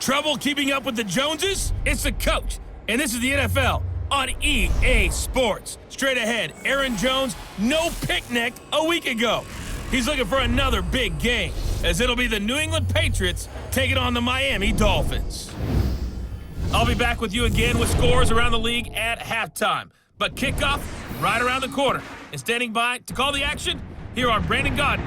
Trouble keeping up with the Joneses? It's the coach, and this is the NFL on EA Sports. Straight ahead, Aaron Jones, no picnic a week ago. He's looking for another big game, as it'll be the New England Patriots taking on the Miami Dolphins. I'll be back with you again with scores around the league at halftime. But kickoff right around the corner. And standing by to call the action, here are Brandon Gaudin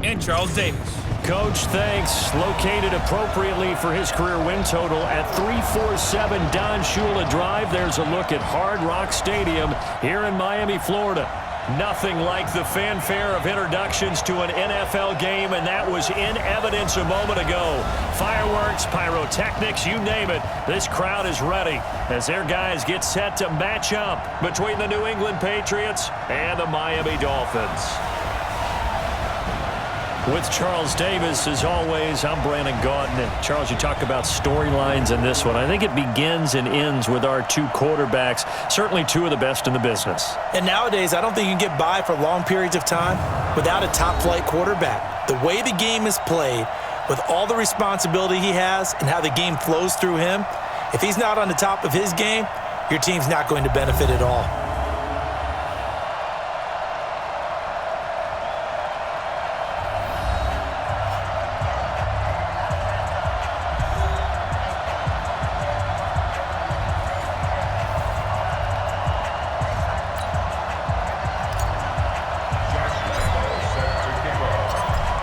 and Charles Davis. Coach, thanks. Located appropriately for his career win total at 347 Don Shula Drive. There's a look at Hard Rock Stadium here in Miami, Florida. Nothing like the fanfare of introductions to an NFL game, and that was in evidence a moment ago. Fireworks, pyrotechnics, you name it. This crowd is ready as their guys get set to match up between the New England Patriots and the Miami Dolphins. With Charles Davis, as always, I'm Brandon Gaudin. And Charles, you talk about storylines in this one. I think it begins and ends with our two quarterbacks, certainly two of the best in the business. And nowadays, I don't think you can get by for long periods of time without a top-flight quarterback. The way the game is played, with all the responsibility he has and how the game flows through him, if he's not on the top of his game, your team's not going to benefit at all.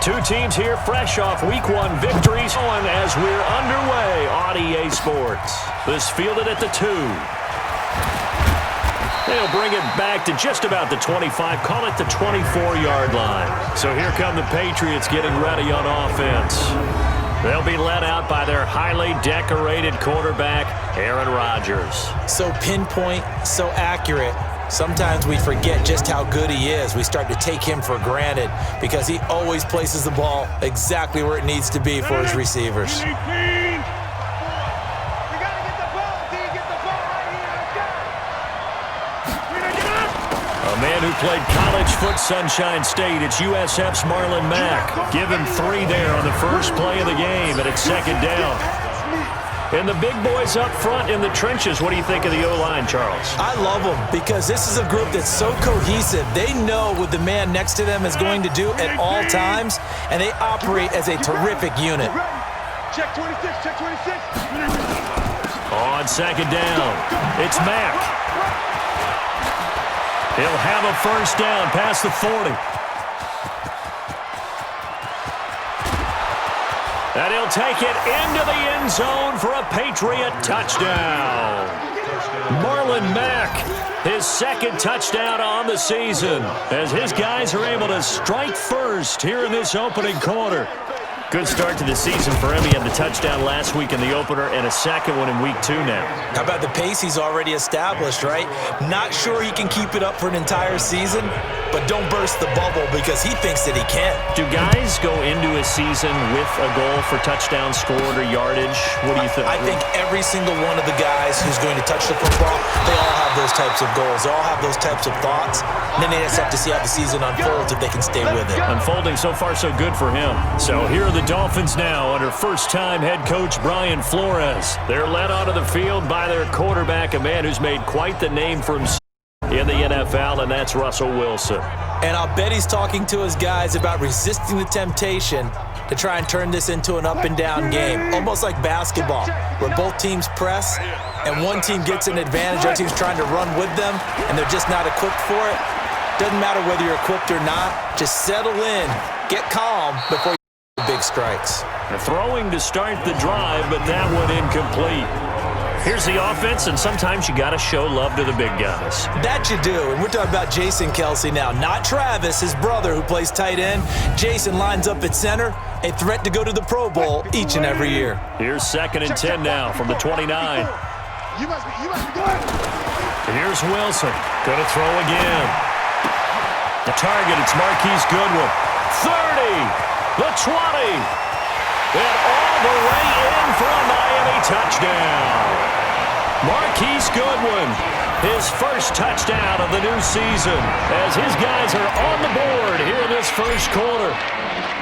Two teams here fresh off Week 1 victories as we're underway on EA Sports. This fielded at the 2. They'll bring it back to just about the 25, call it the 24-yard line. So here come the Patriots getting ready on offense. They'll be led out by their highly decorated quarterback, Aaron Rodgers. So pinpoint, so accurate. Sometimes we forget just how good he is. We start to take him for granted because he always places the ball exactly where it needs to be for his receivers. A man who played college foot Sunshine State. It's USF's Marlon Mack. Give him 3 there on the first play of the game, and it's second down. And the big boys up front in the trenches. What do you think of the O-line, Charles? I love them because this is a group that's so cohesive. They know what the man next to them is going to do at all times, and they operate as a terrific unit. Check 26, check 26. On second down, it's Mack. He'll have a first down past the 40. And he'll take it into the end zone for a Patriot touchdown. Marlon Mack, his second touchdown on the season, as his guys are able to strike first here in this opening quarter. Good start to the season for him. He had the touchdown last week in the opener and a second one in Week 2 now. How about the pace he's already established, right? Not sure he can keep it up for an entire season, but don't burst the bubble because he thinks that he can. Do guys go into a season with a goal for touchdown scored or yardage? What do you think? I think every single one of the guys who's going to touch the football, they all have those types of goals. They all have those types of thoughts. And then they just have to see how the season unfolds if they can stay with it. Unfolding so far so good for him. So here are the Dolphins now under first-time head coach Brian Flores. They're led onto the field by their quarterback, a man who's made quite the name for himself in the NFL, and that's Russell Wilson. And I'll bet he's talking to his guys about resisting the temptation to try and turn this into an up-and-down game, almost like basketball, where both teams press and one team gets an advantage, the other team's trying to run with them, and they're just not equipped for it. Doesn't matter whether you're equipped or not. Just settle in, get calm before you big strikes. Throwing to start the drive, but that one incomplete. Here's the offense, and sometimes you got to show love to the big guys. That you do, and we're talking about Jason Kelce now, not Travis, his brother who plays tight end. Jason lines up at center, a threat to go to the Pro Bowl each and every year. Here's 2nd and 10 now from the 29. You must be good. Here's Wilson, going to throw again. The target, it's Marquise Goodwin. 30, the 20, and all the way in for a Miami touchdown. Marquise Goodwin, his first touchdown of the new season as his guys are on the board here in this first quarter.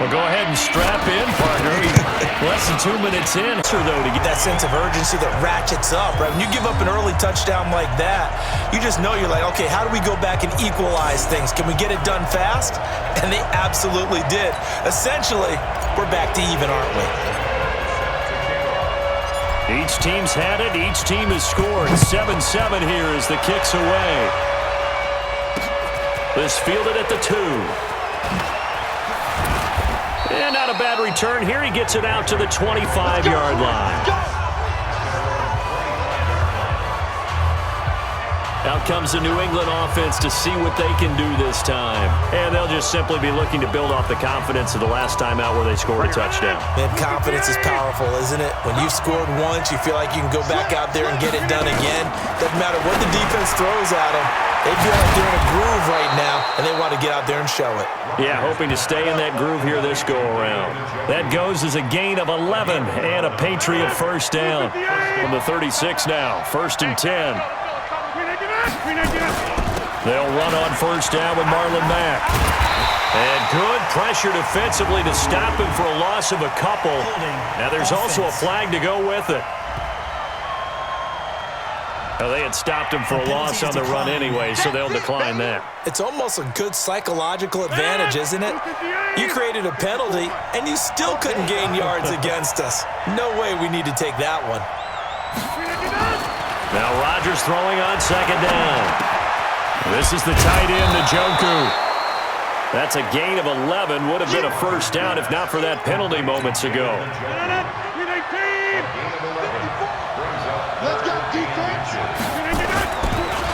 Well, go ahead and strap in, partner. Less than 2 minutes in, though, to get that sense of urgency that ratchets up, right? When you give up an early touchdown like that, you just know you're like, okay, how do we go back and equalize things? Can we get it done fast? And they absolutely did. Essentially, we're back to even, aren't we? Each team's had it. Each team has scored. 7-7 here as the kick's away. This fielded at the 2. And not a bad return here. He gets it out to the 25-yard line. Out comes the New England offense to see what they can do this time. And they'll just simply be looking to build off the confidence of the last time out where they scored a touchdown. And confidence is powerful, isn't it? When you've scored once, you feel like you can go back out there and get it done again. Doesn't matter what the defense throws at them. They feel like they're in a groove right now, and they want to get out there and show it. Yeah, hoping to stay in that groove here this go-around. That goes as a gain of 11 and a Patriot first down. From the 36 now, 1st and 10. They'll run on first down with Marlon Mack. And good pressure defensively to stop him for a loss of a couple. Now there's also a flag to go with it. Now, they had stopped him for a loss on the run anyway, so they'll decline that. It's almost a good psychological advantage, isn't it? You created a penalty, and you still couldn't gain yards against us. No way we need to take that one. Now Rodgers throwing on second down. This is the tight end, Njoku. That's a gain of 11. Would have been a first down if not for that penalty moments ago.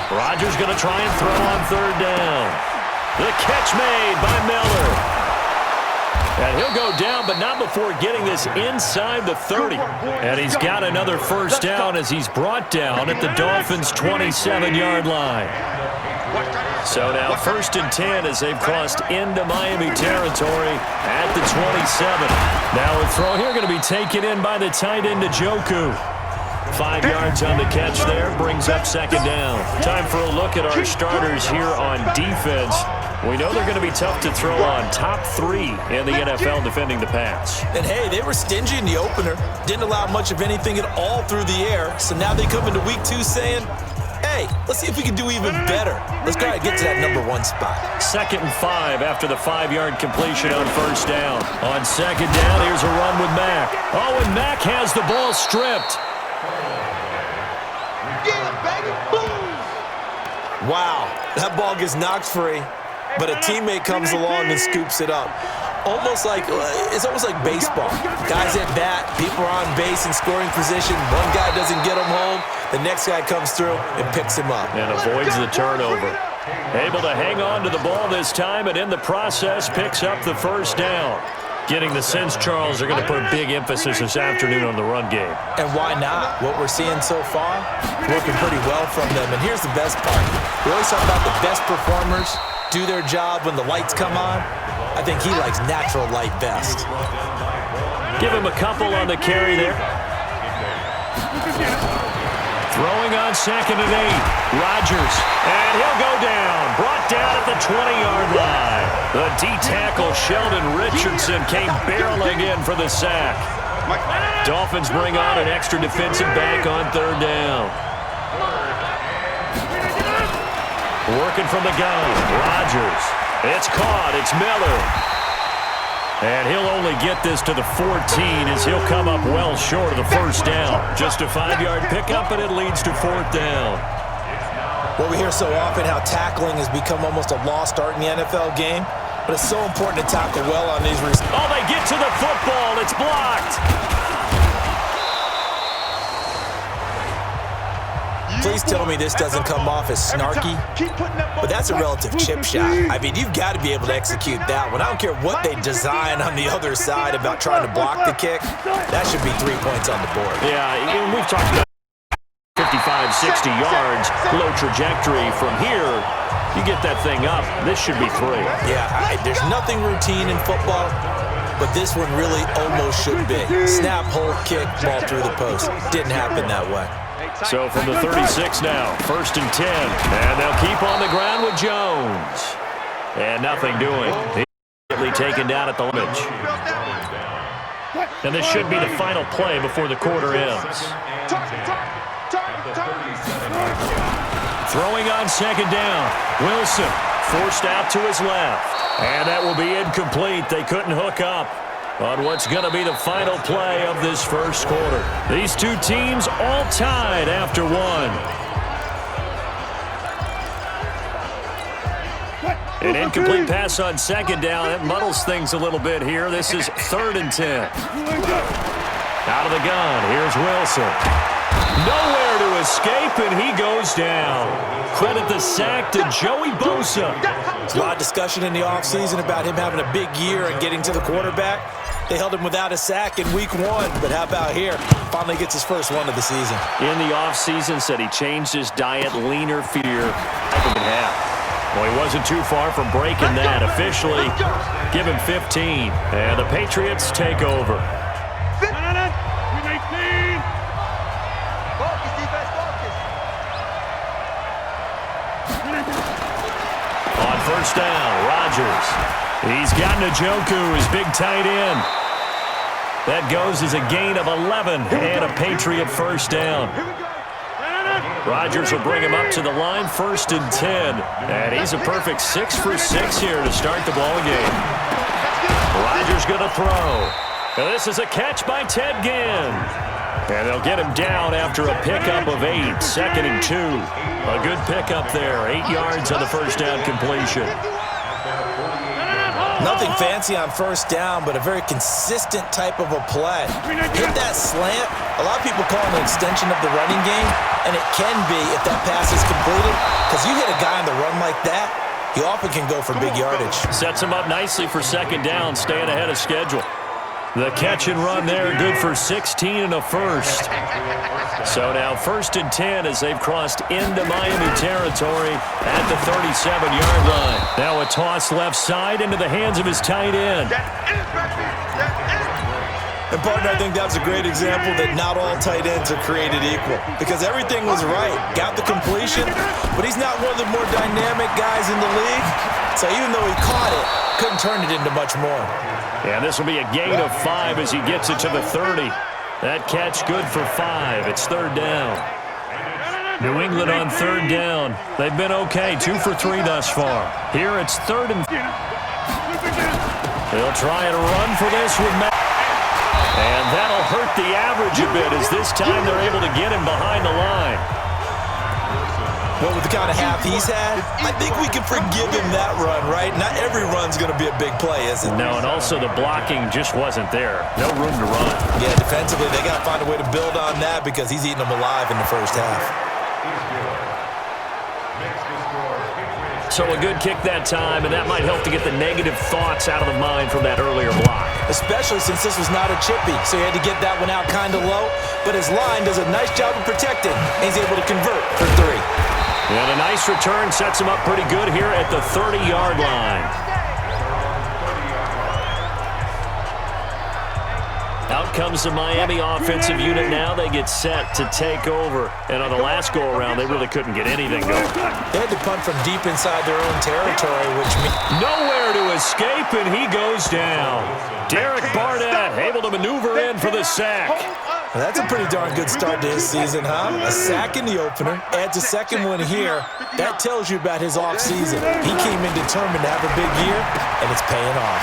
Rodgers going to try and throw on third down. The catch made by Miller. And he'll go down, but not before getting this inside the 30. And he's got another first down as he's brought down at the Dolphins' 27-yard line. So now 1st and 10 as they've crossed into Miami territory at the 27. Now a throw here going to be taken in by the tight end, Njoku. 5 yards on the catch there, brings up second down. Time for a look at our starters here on defense. We know they're going to be tough to throw on. Top 3 in the NFL defending the pass. And hey, they were stingy in the opener. Didn't allow much of anything at all through the air. So now they come into week 2 saying, hey, let's see if we can do even better. Let's try to get to that number 1 spot. 2nd and 5 after the 5-yard completion on first down. On second down, here's a run with Mack. Oh, and Mack has the ball stripped. Wow, that ball gets knocked free, but a teammate comes along and scoops it up. It's almost like baseball. Guys at bat, people are on base in scoring position. One guy doesn't get him home, the next guy comes through and picks him up. And avoids the turnover. Able to hang on to the ball this time, and in the process picks up the first down. Getting the sense, Charles, they're going to put a big emphasis this afternoon on the run game. And why not? What we're seeing so far, working pretty well from them. And here's the best part. We always talk about the best performers do their job when the lights come on. I think he likes natural light best. Give him a couple on the carry there. Throwing on 2nd and 8. Rodgers. And he'll go down. Brought down at the 20-yard line. The D-tackle Sheldon Richardson came barreling in for the sack. Dolphins bring on an extra defensive back on third down. Working from the gun. Rodgers. It's caught. It's Miller. And he'll only get this to the 14 as he'll come up well short of the first down. Just a 5-yard pickup, and it leads to 4th down. Well, we hear so often how tackling has become almost a lost art in the NFL game, but it's so important to tackle well on these receivers. Oh, they get to the football. It's blocked. Please tell me this doesn't come off as snarky, but that's a relative chip shot. I mean, you've got to be able to execute that one. I don't care what they design on the other side about trying to block the kick. That should be 3 points on the board. Yeah, and we've talked about 55, 60 yards, low trajectory. From here, you get that thing up. This should be 3. Yeah, there's nothing routine in football, but this one really almost should be. Snap, hold, kick, ball through the post. Didn't happen that way. So from the 36 now, 1st and 10. And they'll keep on the ground with Jones. And nothing doing. He's immediately taken down at the limit. And this should be the final play before the quarter ends. Throwing on 2nd down. Wilson forced out to his left. And that will be incomplete. They couldn't hook up on what's going to be the final play of this first quarter. These two teams all tied after one. An incomplete pass on 2nd down. That muddles things a little bit here. This is 3rd and 10. Out of the gun. Here's Wilson. Nowhere to escape, and he goes down. Credit the sack to Joey Bosa. There's a lot of discussion in the offseason about him having a big year and getting to the quarterback. They held him without a sack in week 1, but how about here? Finally gets his first one of the season. In the offseason, said he changed his diet, leaner fear, second half. Well, he wasn't too far from breaking that. Officially, give him 15. And the Patriots take over. On 1st down, Rodgers. He's got Njoku, his big tight end. That goes as a gain of 11 and a Patriot 1st down. Rodgers will bring him up to the line, 1st and 10. And he's a perfect 6 for 6 here to start the ball game. Rodgers going to throw. And this is a catch by Ted Ginn. And they'll get him down after a pickup of 8, 2nd and 2. A good pickup there, 8 yards on the 1st down completion. Nothing fancy on 1st down, but a very consistent type of a play. Hit that slant. A lot of people call it an extension of the running game, and it can be if that pass is completed, because you hit a guy on the run like that, he often can go for big yardage. Sets him up nicely for 2nd down, staying ahead of schedule. The catch and run there, good for 16 and a 1st. So now 1st and 10 as they've crossed into Miami territory at the 37-yard line. Now a toss left side into the hands of his tight end. And partner, I think that's a great example that not all tight ends are created equal, because everything was right. Got the completion, but he's not one of the more dynamic guys in the league. So even though he caught it, couldn't turn it into much more. And this will be a gain of 5 as he gets it to the 30. That catch good for 5. It's 3rd down. New England on 3rd down. They've been okay, 2 for 3 thus far. Here it's 3rd and... They'll try and run for this with Madden. And that'll hurt the average a bit as this time they're able to get him behind the line. Well, with the kind of half he's had, I think we can forgive him that run, right? Not every run's going to be a big play, is it? No, and also the blocking just wasn't there. No room to run. Yeah, defensively, they got to find a way to build on that because he's eating them alive in the 1st half. So a good kick that time, and that might help to get the negative thoughts out of the mind from that earlier block. Especially since this was not a chippy, so he had to get that one out kind of low. But his line does a nice job of protecting, and he's able to convert for 3. And a nice return sets him up pretty good here at the 30-yard line. Out comes the Miami offensive unit now. They get set to take over. And on the last go-around, they really couldn't get anything going. They had to punt from deep inside their own territory, which means... Nowhere to escape, and he goes down. Derek Barnett able to maneuver in for the sack. Well, that's a pretty darn good start to his season, huh? A sack in the opener, adds a 2nd one here. That tells you about his offseason. He came in determined to have a big year, and it's paying off.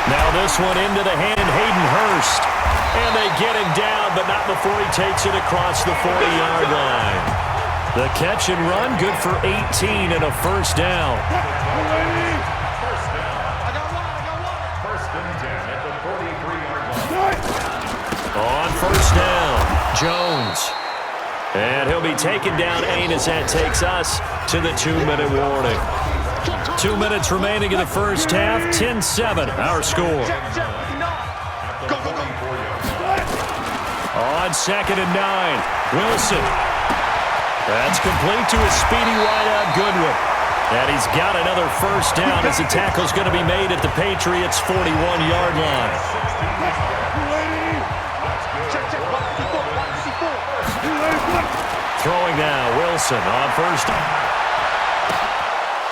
Now this one into the hand, Hayden Hurst. And they get him down, but not before he takes it across the 40-yard line. The catch and run, good for 18 and a 1st down. On 1st down, Jones. And he'll be taken down 8 as that takes us to the 2-minute warning. 2 minutes remaining in the 1st half, 10-7 our score. On 2nd and 9, Wilson. That's complete to his speedy wideout, Goodwin. And he's got another 1st down as the tackle's going to be made at the Patriots' 41-yard line. throwing now. Wilson on first.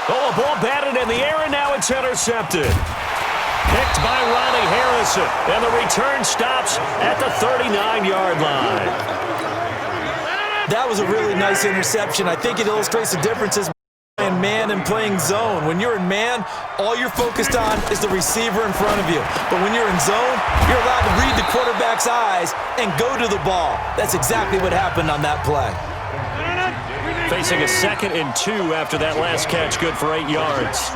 Oh, a ball batted in the air, and now it's intercepted. Picked by Ronnie Harrison, and the return stops at the 39-yard line. That was a really nice interception. I think it illustrates the differences in man and playing zone. When you're in man, all you're focused on is the receiver in front of you. But when you're in zone, you're allowed to read the quarterback's eyes and go to the ball. That's exactly what happened on that play. Facing a 2nd and 2 after that last catch, good for 8 yards.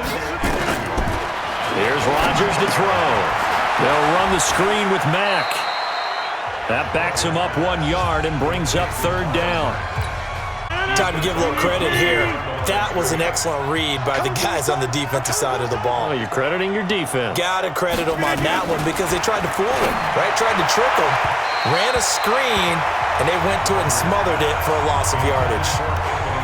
Here's Rodgers to throw. They'll run the screen with Mack. That backs him up 1 yard and brings up 3rd down. Time to give a little credit here. That was an excellent read by the guys on the defensive side of the ball. Oh, you're crediting your defense. Gotta credit them on that one because they tried to fool him, right? Tried to trick him. Ran a screen, and they went to it and smothered it for a loss of yardage.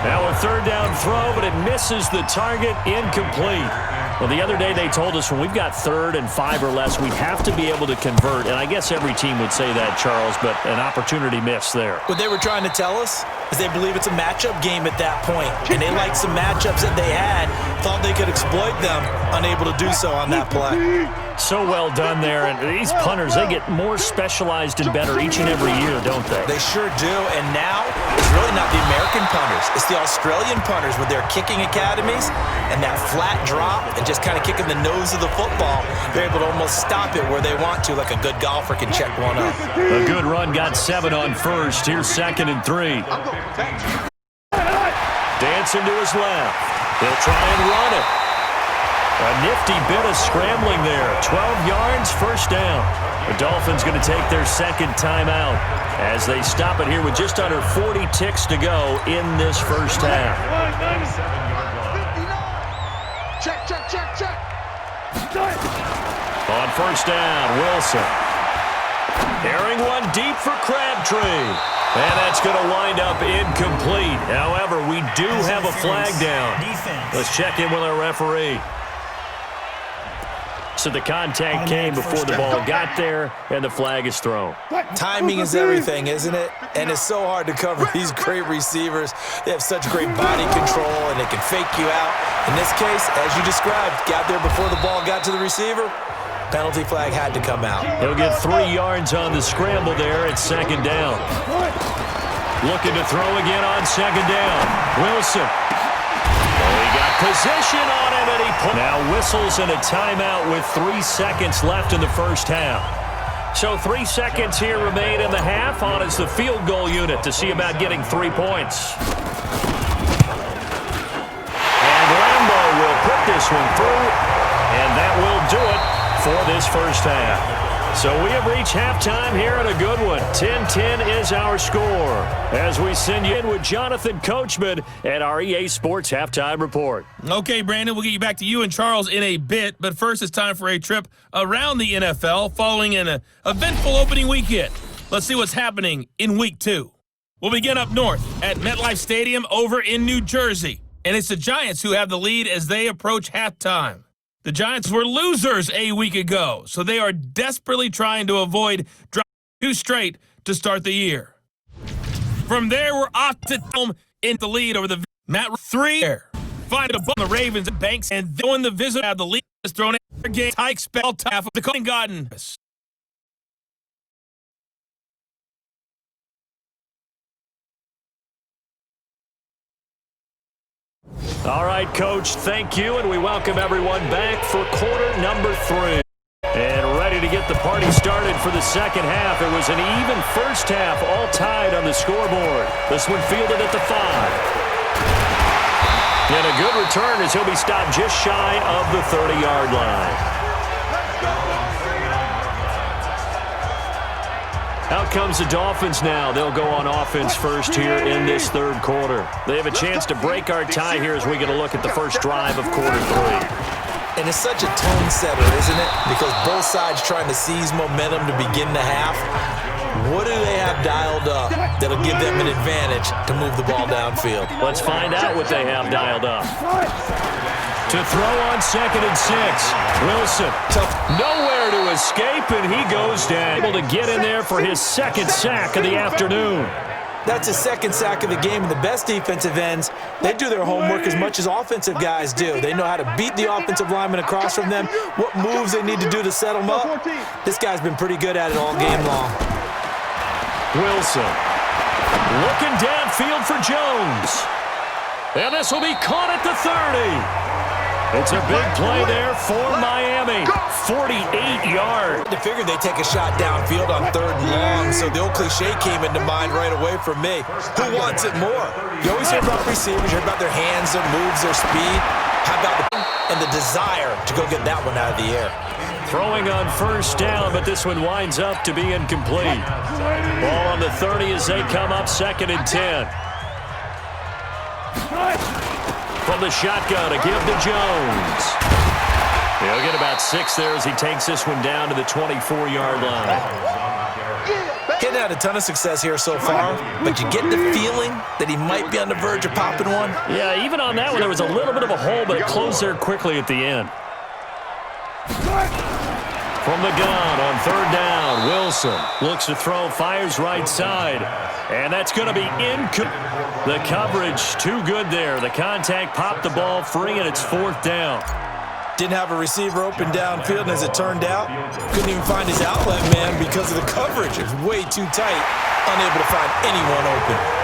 Now a 3rd down throw, but it misses the target, incomplete. Well, the other day they told us when we've got 3rd and 5 or less, we have to be able to convert. And I guess every team would say that, Charles, but an opportunity missed there. What they were trying to tell us is they believe it's a matchup game at that point. And they liked some matchups that they had, thought they could exploit them, unable to do so on that play. So well done there. And these punters, they get more specialized and better each and every year, don't they? They sure do. And now it's really not the American punters. It's the Australian punters with their kicking academies and that flat drop and just kind of kicking the nose of the football. They're able to almost stop it where they want to, like a good golfer can check one up. A good run, got 7 on first. Here's 2nd and 3. Dancing to his left. He'll try and run it. A nifty bit of scrambling there. 12 yards, 1st down. The Dolphins going to take their 2nd timeout as they stop it here with just under 40 ticks to go in this 1st half. Check, check, check, check. On 1st down, Wilson. Airing one deep for Crabtree. And that's going to wind up incomplete. However, we do have a flag down. Let's check in with our referee. So the contact came before the ball got there, and the flag is thrown. Timing is everything, isn't it? And it's so hard to cover these great receivers. They have such great body control, and they can fake you out. In this case, as you described, got there before the ball got to the receiver. Penalty flag had to come out. He'll get 3 yards on the scramble there at 2nd down. Looking to throw again on 2nd down. Wilson. Oh, he got position on him, and he now whistles in a timeout with 3 seconds left in the 1st half. So 3 seconds here remain in the half. On is the field goal unit to see about getting 3 points. And Lambo will put this one through, and that will do it for this 1st half. So we have reached halftime here in a good one. 10-10 is our score as we send you in with Jonathan Coachman at our EA Sports Halftime Report. Okay, Brandon, we'll get you back to you and Charles in a bit, but first it's time for a trip around the NFL following an eventful opening weekend. Let's see what's happening in Week 2. We'll begin up north at MetLife Stadium over in New Jersey, and it's the Giants who have the lead as they approach halftime. The Giants were losers a week ago, so they are desperately trying to avoid dropping 2 straight to start the year. From there, we're off to home in the lead over the Matt 3. Find a ball on the Ravens and Banks, and then the visit have the lead is thrown in the game. Tyke spell half of the Colin Gotten. All right, Coach, thank you, and we welcome everyone back for quarter number 3. And ready to get the party started for the 2nd half. It was an even 1st half, all tied on the scoreboard. This one fielded at the 5. And a good return as he'll be stopped just shy of the 30-yard line. Out comes the Dolphins now. They'll go on offense first here in this 3rd quarter. They have a chance to break our tie here as we get a look at the first drive of quarter 3. And it's such a tone setter, isn't it? Because both sides trying to seize momentum to begin the half. What do they have dialed up that'll give them an advantage to move the ball downfield? Let's find out what they have dialed up. To throw on 2nd and 6. Wilson, nowhere to escape, and he goes down. Able to get in there for his 2nd sack of the afternoon. That's his second sack of the game, and the best defensive ends, they do their homework as much as offensive guys do. They know how to beat the offensive lineman across from them, what moves they need to do to set them up. This guy's been pretty good at it all game long. Wilson looking downfield for Jones. And this will be caught at the 30. It's a big play there for Miami. 48 yards. I figured they'd take a shot downfield on 3rd and long, so the old cliche came into mind right away for me. Who wants it more? You always hear about receivers, you hear about their hands, their moves, their speed. How about the desire to go get that one out of the air? Throwing on 1st down, but this one winds up to be incomplete. Ball on the 30 as they come up 2nd and 10. From the shotgun, a give to Jones. He'll get about 6 there as he takes this one down to the 24-yard line. Getting had a ton of success here so far, but you get the feeling that he might be on the verge of popping one. Yeah, even on that one, there was a little bit of a hole, but it closed there quickly at the end. From the gun on 3rd down, Wilson looks to throw, fires right side, and that's going to be the coverage too good there. The contact popped the ball free, and it's 4th down. Didn't have a receiver open downfield, and as it turned out, couldn't even find his outlet man because of the coverage. It was way too tight, unable to find anyone open.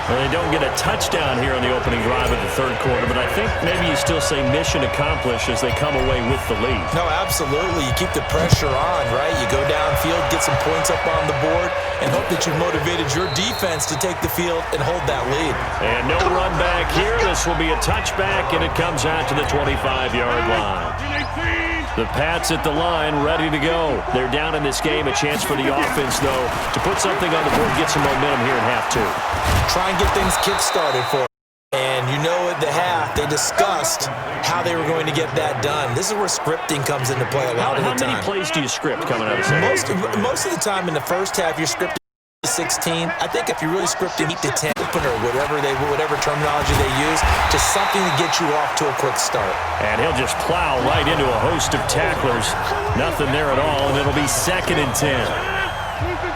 Well, they don't get a touchdown here on the opening drive of the 3rd quarter, but I think maybe you still say mission accomplished as they come away with the lead. No, absolutely. You keep the pressure on, right? You go downfield, get some points up on the board, and hope that you've motivated your defense to take the field and hold that lead. And no run back here. This will be a touchback, and it comes out to the 25-yard line. The Pats at the line, ready to go. They're down in this game. A chance for the offense, though, to put something on the board, get some momentum here in half 2. Try and get things kick-started for them. And you know at the half, they discussed how they were going to get that done. This is where scripting comes into play a lot of the time. How many plays do you script coming out of second? Most of the time in the first half, you're scripting 16. I think if you're really scripting 8 to 10, or whatever terminology they use, just something to get you off to a quick start. And he'll just plow right into a host of tacklers. Nothing there at all, and it'll be 2nd and 10.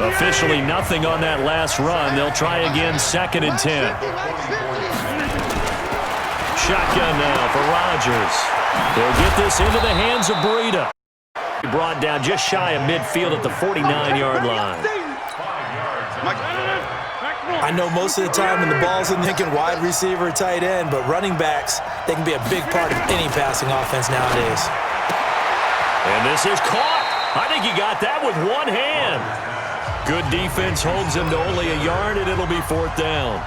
Officially nothing on that last run. They'll try again, 2nd and 10. Shotgun now for Rodgers. They'll get this into the hands of Breida. Brought down just shy of midfield at the 49-yard line. I know most of the time when the ball's in thinking wide receiver, tight end, but running backs, they can be a big part of any passing offense nowadays. And this is caught. I think he got that with one hand. Good defense holds him to only a yard, and it'll be 4th down.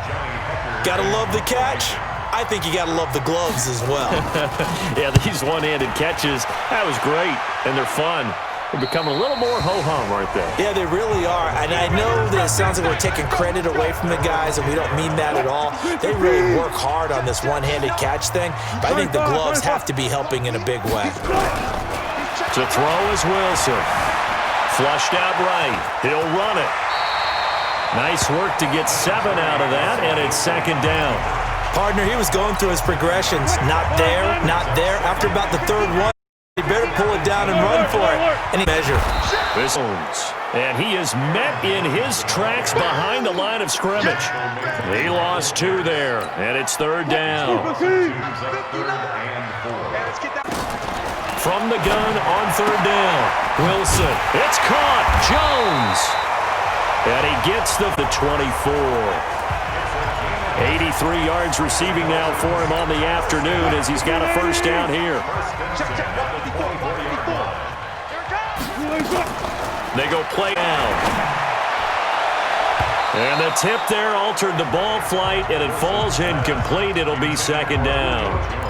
Gotta love the catch. I think you gotta love the gloves as well. Yeah, these one-handed catches, that was great, and they're fun. They're becoming a little more ho-hum, aren't they? Yeah, they really are. And I know that it sounds like we're taking credit away from the guys, and we don't mean that at all. They really work hard on this one-handed catch thing, but I think the gloves have to be helping in a big way. To throw is Wilson. Flushed out right. He'll run it. Nice work to get 7 out of that, and it's 2nd down. Partner, he was going through his progressions. Not there, not there. After about the 3rd one, he better pull it down and run for it. And he measure. And he is met in his tracks behind the line of scrimmage. He lost 2 there, and it's 3rd down. From the gun on 3rd down. Wilson. It's caught. Jones. And he gets the 24. 83 yards receiving now for him on the afternoon as he's got a 1st down here. They go play down. And the tip there altered the ball flight, and it falls incomplete. It'll be 2nd down.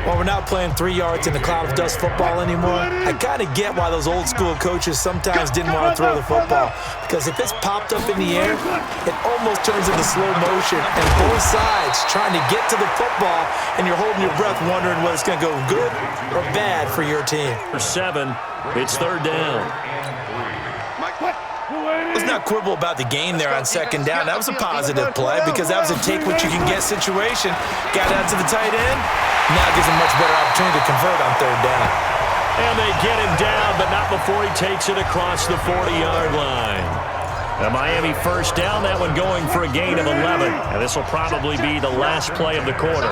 Well, we're not playing 3 yards in the cloud of dust football anymore. I kind of get why those old school coaches sometimes didn't want to throw the football. Because if it's popped up in the air, it almost turns into slow motion. And both sides trying to get to the football, and you're holding your breath wondering whether it's going to go good or bad for your team. For 7, it's 3rd down. Let's not quibble about the game there on 2nd down. That was a positive play because that was a take-what-you-can-get situation. Got out to the tight end. Now gives him much better opportunity to convert on 3rd down. And they get him down, but not before he takes it across the 40-yard line. A Miami first down, that one going for a gain of 11. And this will probably be the last play of the quarter.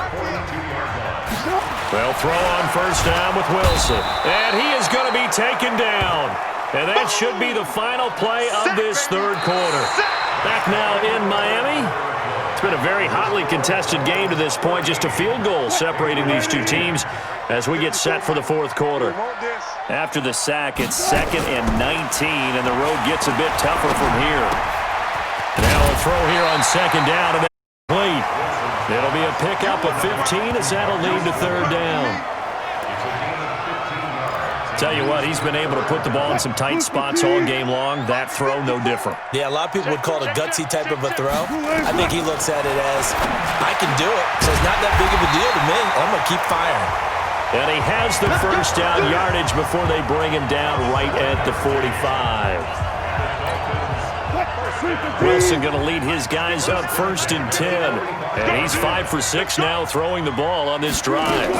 They'll throw on first down with Wilson. And he is going to be taken down. And that should be the final play of this third quarter. Back now in Miami. It's been a very hotly contested game to this point. Just a field goal separating these two teams as we get set for the fourth quarter. After the sack, it's 2nd and 19, and the road gets a bit tougher from here. Now a throw here on 2nd down, and then complete. It'll be a pickup of 15 as that'll lead to 3rd down. Tell you what, he's been able to put the ball in some tight spots all game long. That throw, no different. Yeah, a lot of people would call it a gutsy type of a throw. I think he looks at it as, I can do it, so it's not that big of a deal to me. I'm going to keep firing. And he has the first down yardage before they bring him down right at the 45. Wilson going to lead his guys up 1st and 10. And he's 5 for 6 now throwing the ball on this drive.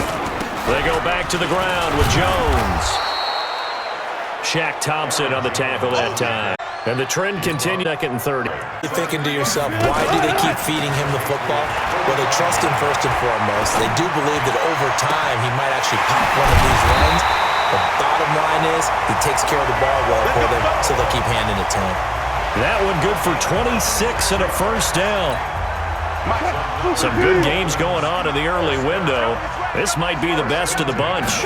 They go back to the ground with Jones. Shaq Thompson on the tackle that time. And the trend continues 2nd and 30. You're thinking to yourself, why do they keep feeding him the football? Well, they trust him first and foremost. They do believe that over time he might actually pop one of these runs. The bottom line is he takes care of the ball well for them, so they'll keep handing it to him. That one good for 26 and a first down. Some good games going on in the early window. This might be the best of the bunch.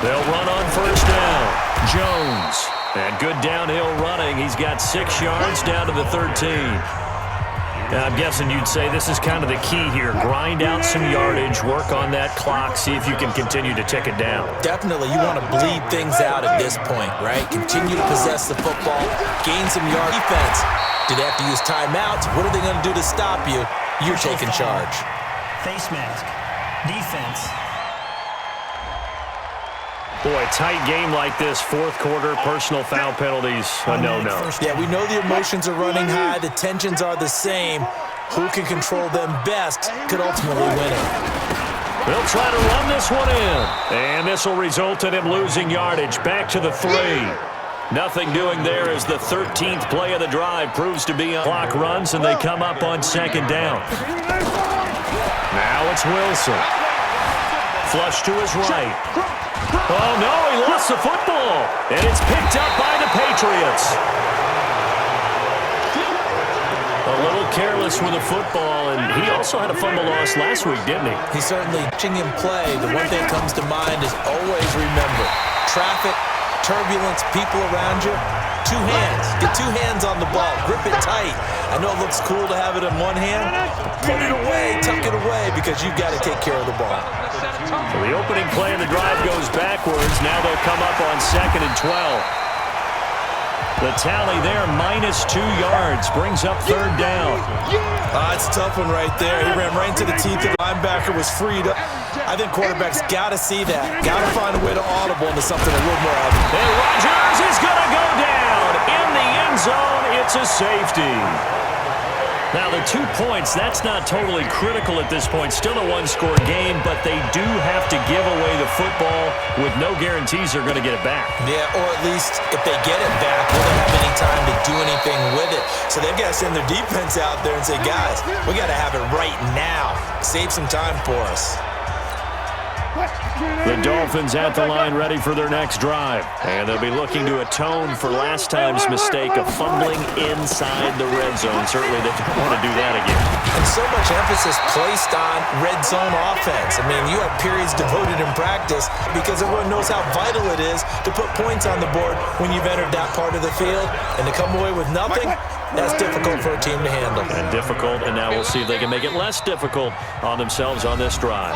They'll run on first down. Jones. And good downhill running. He's got 6 yards down to the 13. Now, I'm guessing you'd say this is kind of the key here. Grind out some yardage, work on that clock, see if you can continue to tick it down. Definitely. You want to bleed things out at this point, right? Continue to possess the football, gain some yard defense. Do they have to use timeouts? What are they going to do to stop you? You're taking charge. Face mask. Defense. Boy, a tight game like this, fourth quarter, personal foul penalties, a no-no. Yeah, we know the emotions are running high. The tensions are the same. Who can control them best could ultimately win it. They'll try to run this one in. And this will result in him losing yardage. Back to the 3. Nothing doing there as the 13th play of the drive proves to be on clock runs, and they come up on 2nd down. Now it's Wilson. Flush to his right. Oh, no, he lost the football. And it's picked up by the Patriots. A little careless with the football, and he also had a fumble loss last week, didn't he? He's certainly watching him play. The one thing that comes to mind is always remember, traffic, turbulence, people around you, 2 hands. Get 2 hands on the ball. Grip it tight. I know it looks cool to have it in one hand. Put it away, tuck it away, because you've got to take care of the ball. So the opening play of the drive goes backwards. Now they'll come up on 2nd and 12. The tally there, -2 yards, brings up 3rd down. It's a tough one right there. He ran right into the teeth of the linebacker, was freed up. I think quarterbacks got to see that. Got to find a way to audible into something a little more obvious. And Rodgers is going to go down in the end zone. It's a safety. Now, the 2 points, that's not totally critical at this point. Still a one-score game, but they do have to give away the football with no guarantees they're going to get it back. Yeah, or at least if they get it back, will they have any time to do anything with it? So they've got to send their defense out there and say, guys, we got to have it right now. Save some time for us. The Dolphins at the line ready for their next drive. And they'll be looking to atone for last time's mistake of fumbling inside the red zone. Certainly they don't want to do that again. And so much emphasis placed on red zone offense. I mean, you have periods devoted in practice because everyone knows how vital it is to put points on the board when you've entered that part of the field. And to come away with nothing, that's difficult for a team to handle. And difficult, and now we'll see if they can make it less difficult on themselves on this drive.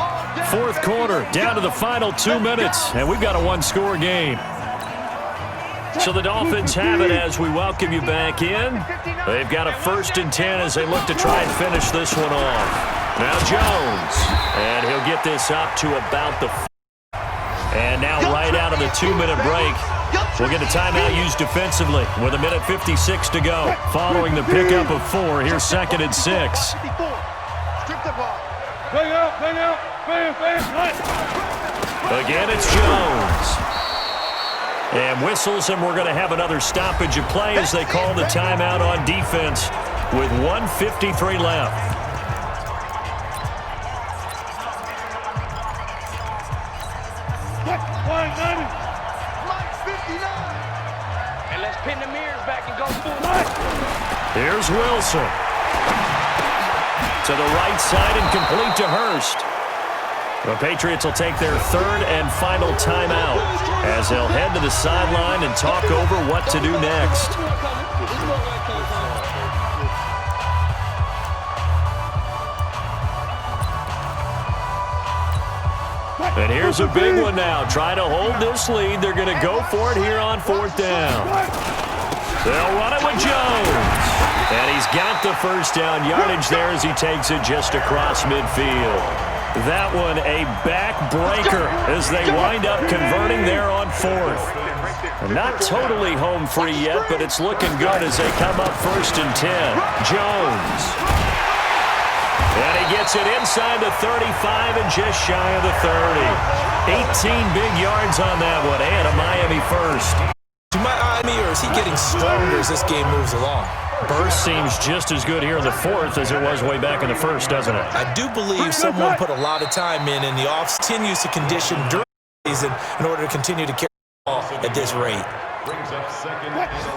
Fourth quarter, down to the final 2 minutes, and we've got a one-score game. So the Dolphins have it as we welcome you back in. They've got a 1st and 10 as they look to try and finish this one off. Now Jones, and he'll get this up to about the... And now right out of the 2-minute break, we'll get a timeout used defensively with 1:56 to go. Following the pickup of 4, here's 2nd and 6. Again, it's Jones. And whistles, and we're going to have another stoppage of play as they call the timeout on defense with 1:53 left. And let's pin the mirrors back and go full. Here's Wilson. To the right side and complete to Hurst. The Patriots will take their third and final timeout as they'll head to the sideline and talk over what to do next. And here's a big one now. Trying to hold this lead. They're going to go for it here on fourth down. They'll run it with Jones. And he's got the first down yardage there as he takes it just across midfield. That one a backbreaker as they wind up converting there on fourth. Not totally home free yet, but it's looking good as they come up 1st and 10. Jones. And he gets it inside the 35 and just shy of the 30. 18 big yards on that one and a Miami first. To my eye, or is he getting stronger as this game moves along? Burst seems just as good here in the fourth as it was way back in the first, doesn't it? I do believe someone put a lot of time in the off continues to condition during the season in order to continue to carry the ball at this rate.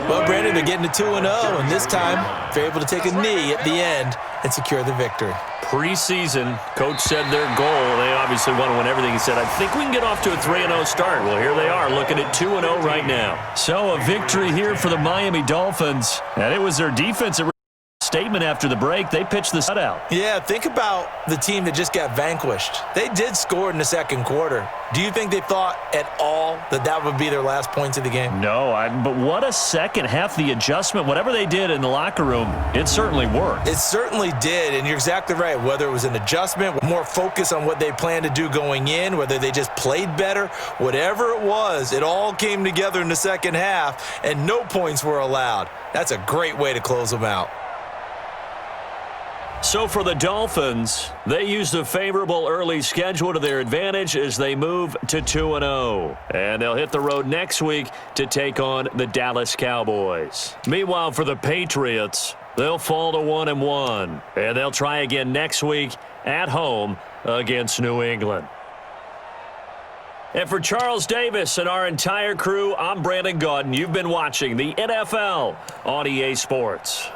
Well, Brandon, they're getting to 2-0, and this time they're able to take a knee at the end and secure the victory. Preseason, coach said their goal, they obviously want to win everything. He said, I think we can get off to a 3-0 start. Well, here they are looking at 2-0 right now. So a victory here for the Miami Dolphins, and it was their defensive statement after the break. They pitched the shutout. Yeah, think about the team that just got vanquished. They did score in the second quarter. Do you think they thought at all that that would be their last points of the game? No, but what a second half. The adjustment, whatever they did in the locker room, it certainly worked. It certainly did, and you're exactly right. Whether it was an adjustment, more focus on what they planned to do going in, whether they just played better, whatever it was, it all came together in the second half, and no points were allowed. That's a great way to close them out. So for the Dolphins, they used a favorable early schedule to their advantage as they move to 2-0. And they'll hit the road next week to take on the Dallas Cowboys. Meanwhile, for the Patriots, they'll fall to 1-1. And they'll try again next week at home against New England. And for Charles Davis and our entire crew, I'm Brandon Gaudin. You've been watching the NFL on EA Sports.